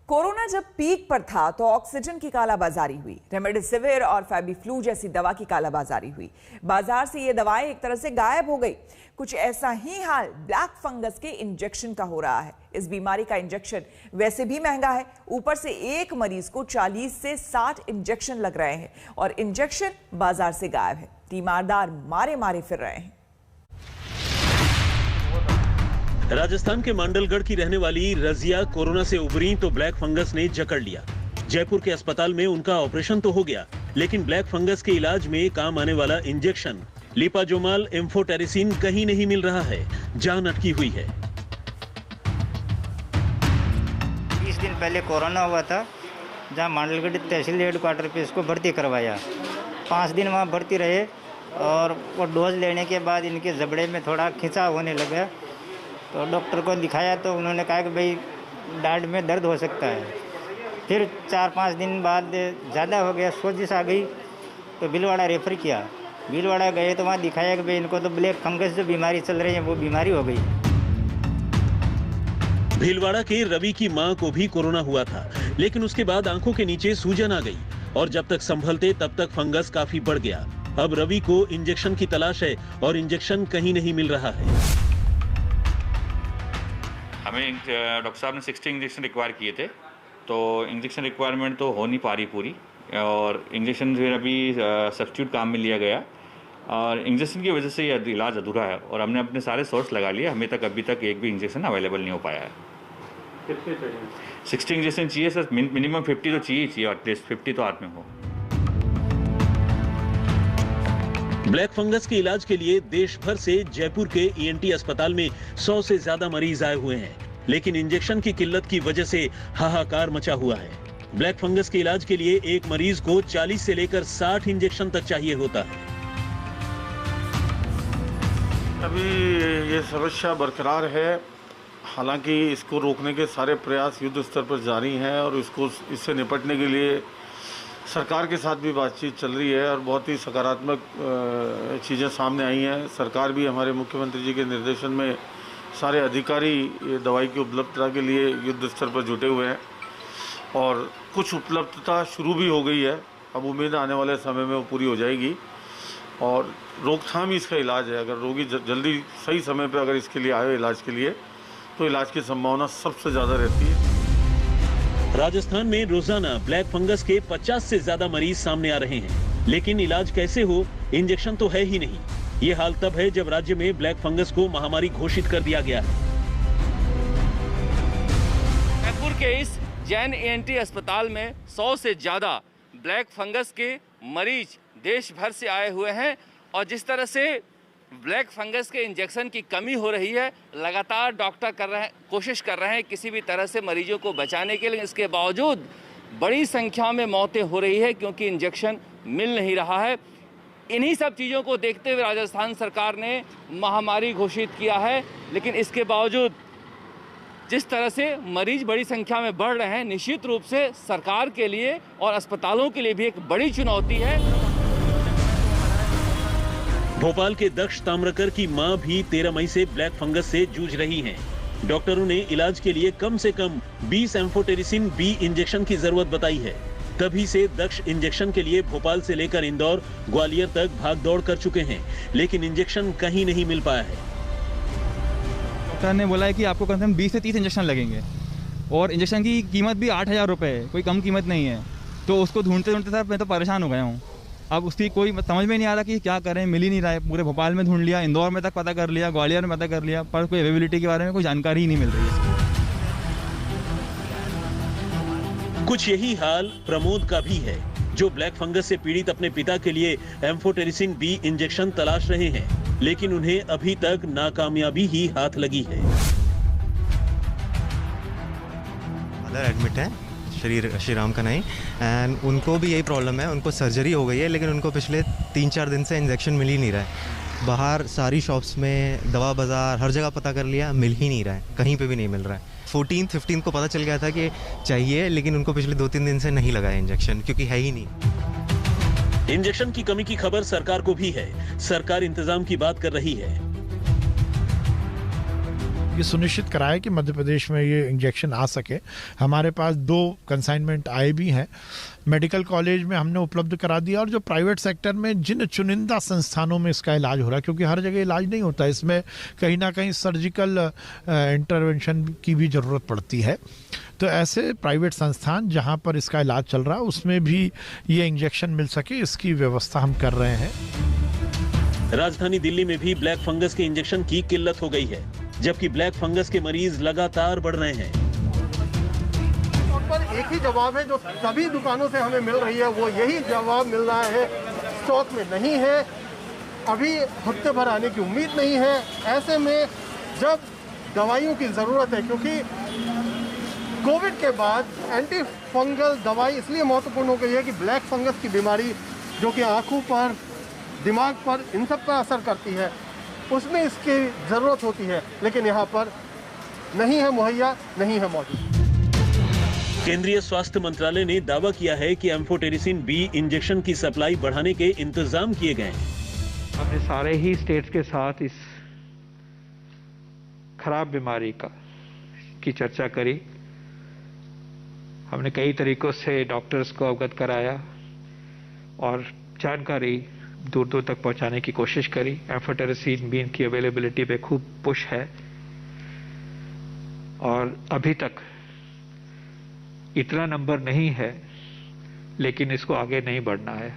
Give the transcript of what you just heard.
Corona जब peak पर था तो ऑक्सीजन की कालाबाजारी हुई, रेमडेसिविर और फेबिफ्लू जैसी दवा की कालाबाजारी हुई। बाजार से ये दवाएं एक तरह से गायब हो गई। कुछ ऐसा ही हाल ब्लैक फंगस के इंजेक्शन का हो रहा है। इस बीमारी का इंजेक्शन वैसे भी महंगा है, ऊपर से एक मरीज को 40 से 60 इंजेक्शन लग रहे हैं और इंजेक्शन बाजार से गायब है। तीमारदार मारे मारे फिर रहे हैं। राजस्थान के मांडलगढ़ की रहने वाली रजिया कोरोना से उबरी तो ब्लैक फंगस ने जकड़ लिया। जयपुर के अस्पताल में उनका ऑपरेशन तो हो गया, लेकिन ब्लैक फंगस के इलाज में काम आने वाला इंजेक्शन लिपाजोमाल एम्फोटेरिसिन कहीं नहीं मिल रहा है। जान अटकी हुई है। 20 दिन पहले कोरोना हुआ था, जहां मांडलगढ़ तहसील हेडक्वार्टर पे इसको भर्ती करवाया। 5 दिन वहां भर्ती रहे और वो डोज लेने के बाद इनके जबड़े में थोड़ा खिंचाव होने लगा, तो डॉक्टर को दिखाया तो उन्होंने कहा कि भाई डांड में दर्द हो सकता है। फिर 4-5 दिन बाद ज़्यादा हो गया, सोजिश आ गई, तो भीलवाड़ा रेफर किया। भीलवाड़ा गए तो वहाँ दिखाया कि भाई इनको तो ब्लैक फंगस जो बीमारी चल रही है वो बीमारी हो गई। भीलवाड़ा के रवि की मां को भी कोरोना हुआ था, लेकिन उसके बाद आंखों के नीचे सूजन आ गई और जब तक संभलते तब तक फंगस काफी बढ़ गया। अब रवि को इंजेक्शन की तलाश है और इंजेक्शन कहीं नहीं मिल रहा है। हमें डॉक्टर साहब ने 60 इंजेक्शन रिक्वायर किए थे, तो इंजेक्शन रिक्वायरमेंट तो हो नहीं पा रही पूरी, और इंजेक्शन फिर अभी सब्स्टिट्यूट काम में लिया गया और इंजेक्शन की वजह से ये इलाज अधूरा है और हमने अपने सारे सोर्स लगा लिए। हमें तक अभी तक एक भी इंजेक्शन अवेलेबल नहीं हो पाया है। कितने चाहिए? 60 इंजेक्शन चाहिए सर, मिनिमम 50 तो चाहिए, एटलीस्ट 50 तो हाथ में हो। ब्लैक फंगस के इलाज के लिए देश भर से जयपुर के ईएनटी अस्पताल में 100 से ज्यादा मरीज आए हुए हैं, लेकिन इंजेक्शन की किल्लत की वजह से हाहाकार मचा हुआ है। ब्लैक फंगस के इलाज के लिए एक मरीज को 40 से लेकर 60 इंजेक्शन तक चाहिए होता है। अभी ये समस्या बरकरार है, हालांकि इसको रोकने के सारे प्रयास युद्ध स्तर पर जारी हैं और इससे निपटने के लिए सरकार के साथ भी बातचीत चल रही है और बहुत ही सकारात्मक चीज़ें सामने आई हैं। सरकार भी हमारे मुख्यमंत्री जी के निर्देशन में सारे अधिकारी ये दवाई की उपलब्धता के लिए युद्ध स्तर पर जुटे हुए हैं और कुछ उपलब्धता शुरू भी हो गई है। अब उम्मीद आने वाले समय में वो पूरी हो जाएगी और रोकथाम ही इसका इलाज है। अगर रोगी जल्दी सही समय पर अगर इसके लिए आए इलाज के लिए, तो इलाज की संभावना सबसे ज़्यादा रहती है। राजस्थान में रोजाना ब्लैक फंगस के 50 से ज्यादा मरीज सामने आ रहे हैं, लेकिन इलाज कैसे हो, इंजेक्शन तो है ही नहीं। ये हाल तब है जब राज्य में ब्लैक फंगस को महामारी घोषित कर दिया गया है। जयपुर के इस जैन ईएनटी अस्पताल में 100 से ज्यादा ब्लैक फंगस के मरीज देश भर से आए हुए हैं और जिस तरह से ब्लैक फंगस के इंजेक्शन की कमी हो रही है, लगातार डॉक्टर कोशिश कर रहे हैं किसी भी तरह से मरीजों को बचाने के लिए। इसके बावजूद बड़ी संख्या में मौतें हो रही है क्योंकि इंजेक्शन मिल नहीं रहा है। इन्हीं सब चीज़ों को देखते हुए राजस्थान सरकार ने महामारी घोषित किया है, लेकिन इसके बावजूद जिस तरह से मरीज बड़ी संख्या में बढ़ रहे हैं, निश्चित रूप से सरकार के लिए और अस्पतालों के लिए भी एक बड़ी चुनौती है। भोपाल के दक्ष ताम्रकर की मां भी 13 मई से ब्लैक फंगस से जूझ रही हैं। डॉक्टरों ने इलाज के लिए कम से कम 20 एम्फोटेरिसिन बी इंजेक्शन की जरूरत बताई है। तभी से दक्ष इंजेक्शन के लिए भोपाल से लेकर इंदौर, ग्वालियर तक भाग दौड़ कर चुके हैं, लेकिन इंजेक्शन कहीं नहीं मिल पाया है। डॉक्टर ने बोला है कि आपको कम से कम 20 से 30 इंजेक्शन लगेंगे और इंजेक्शन की कीमत भी 8,000 रुपये है, कोई कम कीमत नहीं है। तो उसको ढूंढते ढूंढते सर मैं तो परेशान हो गया हूँ। अब उसकी कोई समझ में नहीं आ रहा कि क्या करें, मिल ही नहीं रहा है। पूरे भोपाल में ढूंढ लिया, इंदौर में तक पता कर लिया, ग्वालियर में पता कर लिया, पर कोई अवेलेबिलिटी के बारे में कोई जानकारी ही नहीं मिल रही है। कुछ यही हाल प्रमोद का भी है, जो ब्लैक फंगस से पीड़ित अपने पिता के लिए एम्फोटेरिसिन बी इंजेक्शन तलाश रहे हैं, लेकिन उन्हें अभी तक नाकामयाबी ही हाथ लगी है। मदर एडमिट है, श्री राम का नहीं, एंड उनको भी यही प्रॉब्लम है। उनको सर्जरी हो गई है, लेकिन उनको पिछले 3-4 दिन से इंजेक्शन मिल ही नहीं रहा है। बाहर सारी शॉप्स में, दवा बाज़ार, हर जगह पता कर लिया, मिल ही नहीं रहा है, कहीं पे भी नहीं मिल रहा है। 14-15 को पता चल गया था कि चाहिए, लेकिन उनको पिछले 2-3 दिन से नहीं लगा है इंजेक्शन, क्योंकि है ही नहीं। इंजेक्शन की कमी की खबर सरकार को भी है। सरकार इंतजाम की बात कर रही है। ये सुनिश्चित कराया कि मध्य प्रदेश में ये इंजेक्शन आ सके। हमारे पास 2 कंसाइनमेंट आए भी हैं। मेडिकल कॉलेज में हमने उपलब्ध करा दिया, और जो प्राइवेट सेक्टर में जिन चुनिंदा संस्थानों में इसका इलाज हो रहा है, क्योंकि हर जगह इलाज नहीं होता, इसमें कहीं ना कहीं सर्जिकल इंटरवेंशन की भी ज़रूरत पड़ती है, तो ऐसे प्राइवेट संस्थान जहां पर इसका इलाज चल रहा है उसमें भी ये इंजेक्शन मिल सके, इसकी व्यवस्था हम कर रहे हैं। राजधानी दिल्ली में भी ब्लैक फंगस के इंजेक्शन की किल्लत हो गई है, जबकि ब्लैक फंगस के मरीज लगातार बढ़ रहे हैं। पर एक ही जवाब है जो सभी दुकानों से हमें मिल रही है, वो यही जवाब मिल रहा है, स्टॉक में नहीं है, अभी हफ्ते भर आने की उम्मीद नहीं है। ऐसे में जब दवाइयों की ज़रूरत है, क्योंकि कोविड के बाद एंटी फंगल दवाई इसलिए महत्वपूर्ण हो गई है कि ब्लैक फंगस की बीमारी जो कि आँखों पर, दिमाग पर, इन सब पर असर करती है, उसमें इसकी ज़रूरत होती है, लेकिन यहाँ पर नहीं है मुहैया, नहीं है मौजूद। केंद्रीय स्वास्थ्य मंत्रालय ने दावा किया है कि एम्फोटेरिसिन बी इंजेक्शन की सप्लाई बढ़ाने के इंतजाम किए गए हैं। हमने सारे ही स्टेट्स के साथ इस खराब बीमारी की चर्चा करी। हमने कई तरीकों से डॉक्टर्स को अवगत कराया और जानकारी दूर दूर तक पहुंचाने की कोशिश करी। एम्फोटेरिसिन बी की अवेलेबिलिटी पे खूब पुश है, और अभी तक इतना नंबर नहीं है, लेकिन इसको आगे नहीं बढ़ना है।